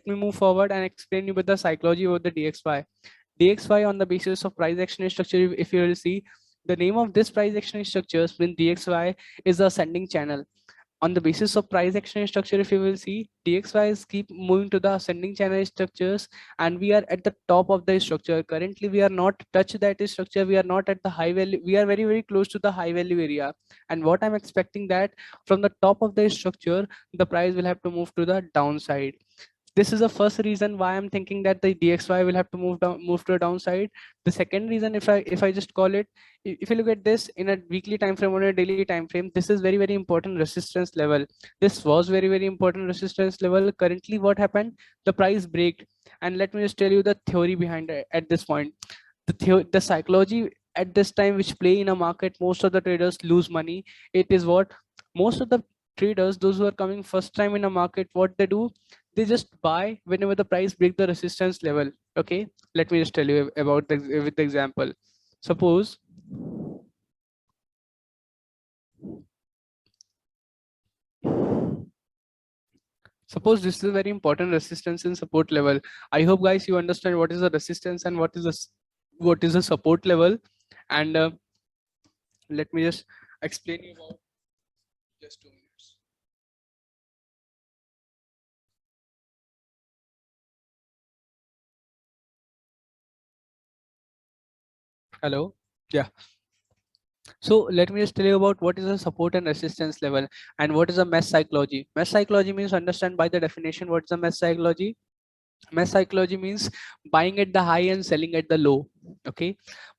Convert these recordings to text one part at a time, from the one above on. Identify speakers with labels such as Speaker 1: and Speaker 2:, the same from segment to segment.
Speaker 1: let me move forward and explain you with the psychology of the DXY. DXY on the basis of price action structure, if you will see, the name of this price action structures when DXY is the ascending channel. On the basis of price action structure, if you will see, DXYs keep moving to the ascending channel structures, and we are at the top of the structure. Currently, we are not touched that structure. We are not at the high value. We are very, very close to the high value area. And what I'm expecting that from the top of the structure, the price will have to move to the downside. This is the first reason why I'm thinking that the DXY will have to move to a downside. The second reason, if I just call it, if you look at this in a weekly time frame or a daily time frame, this is very, very important resistance level. This was very, very important resistance level. Currently, what happened? The price break. And let me just tell you the theory behind it at this point. The psychology at this time which play in a market, most of the traders lose money. It is what most of the traders, those who are coming first time in a market, what they do, they just buy whenever the price break the resistance level. Okay, let me just tell you about with the example. Suppose this is a very important resistance and support level. I hope guys you understand what is the resistance and what is the support level. And let me just explain you about just 2 minutes. Hello. Yeah. So let me just tell you about what is a support and resistance level and what is a mesh psychology. Mesh psychology means, understand by the definition what's the mesh psychology. Mesh psychology means buying at the high and selling at the low. Okay,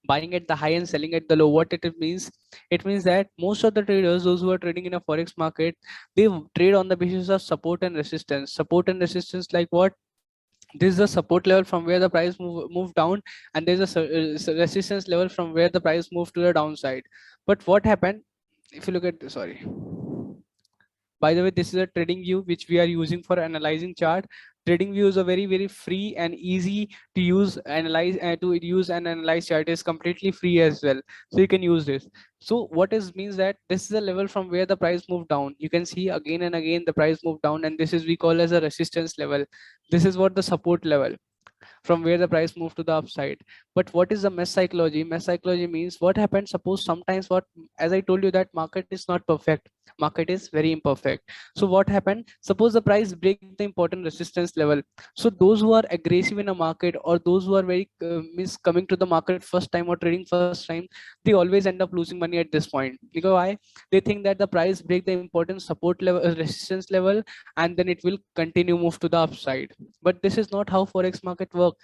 Speaker 1: buying at the high and selling at the low. What it means? It means that most of the traders, those who are trading in a forex market, they trade on the basis of support and resistance. Support and resistance, like what? This is the support level from where the price move down, and there's a resistance level from where the price move to the downside. But what happened if you look at, sorry, by the way, this is a trading view which we are using for analyzing chart. Trading view is a very, very free and easy to use, and analyze chart. Is completely free as well, so you can use this. So what is means that this is a level from where the price moved down. You can see again and again the price moved down, and this is we call as a resistance level. This is what the support level from where the price moved to the upside. But what is the mesh psychology? Mesh psychology means what happens, suppose sometimes what, as I told you, that market is not perfect, market is very imperfect. So what happened, suppose the price break the important resistance level. So those who are aggressive in a market, or those who are very means coming to the market first time or trading first time, they always end up losing money at this point. Because why? They think that the price break the important support level, resistance level, and then it will continue move to the upside. But this is not how forex market work.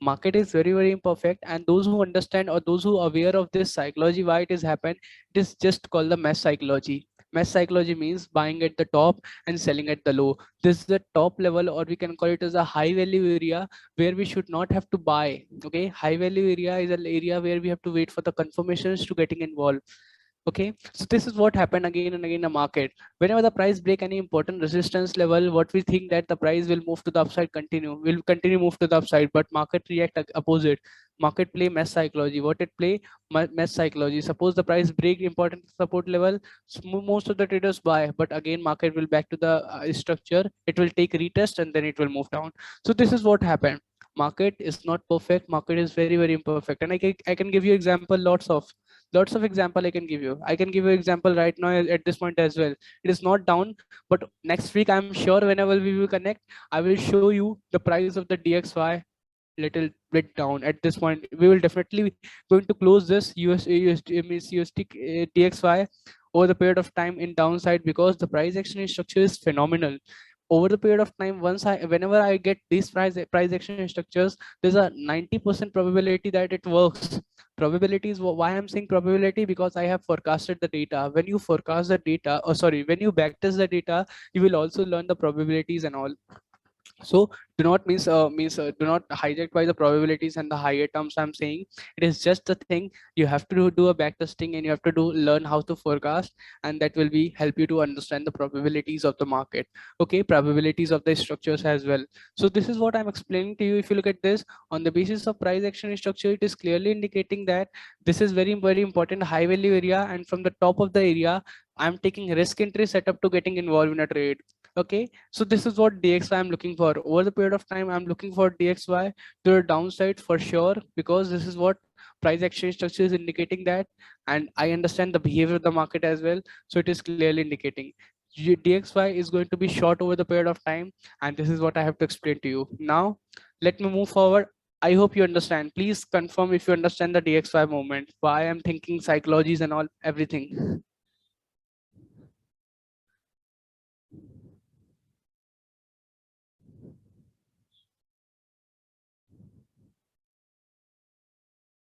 Speaker 1: Market is very, very imperfect, and those who understand or those who are aware of this psychology, why it is happened, it is just called the mesh psychology. Mesh psychology means buying at the top and selling at the low. This is the top level, or we can call it as a high value area where we should not have to buy. Okay, high value area is an area where we have to wait for the confirmations to getting involved. Okay, so this is what happened again and again in the market. Whenever the price break any important resistance level, what we think that the price will move to the upside, will continue move to the upside, but market react opposite. Market play mesh psychology. What it play? Mesh psychology. Suppose the price break important support level, most of the traders buy, but again market will back to the structure. It will take retest and then it will move down. So this is what happened. Market is not perfect. Market is very, very imperfect, and I can give you example, lots of example I can give you. I can give you example right now at this point as well. It is not down, but next week I'm sure whenever we will connect, I will show you the price of the DXY little bit down. At this point, we will definitely going to close this USD DXY over the period of time in downside, because the price action structure is phenomenal. Over the period of time, whenever I get these price action structures, there's a 90% probability that it works. Probability is why I'm saying probability, because I have forecasted the data. When you forecast the data, or sorry, when you backtest the data, you will also learn the probabilities and all. So do not do not hijack by the probabilities and the higher terms. I'm saying it is just the thing. You have to do a back testing, and you have to learn how to forecast, and that will be help you to understand the probabilities of the market. Okay, probabilities of the structures as well. So this is what I'm explaining to you. If you look at this on the basis of price action structure, it is clearly indicating that this is very, very important high value area, and from the top of the area, I'm taking risk entry setup to getting involved in a trade. Okay, so this is what DXY I'm looking for. Over the period of time, I'm looking for DXY to the downside for sure, because this is what price exchange structure is indicating that, and I understand the behavior of the market as well. So it is clearly indicating DXY is going to be short over the period of time, and this is what I have to explain to you. Now, let me move forward. I hope you understand. Please confirm if you understand the DXY movement, why I'm thinking psychologies and all everything.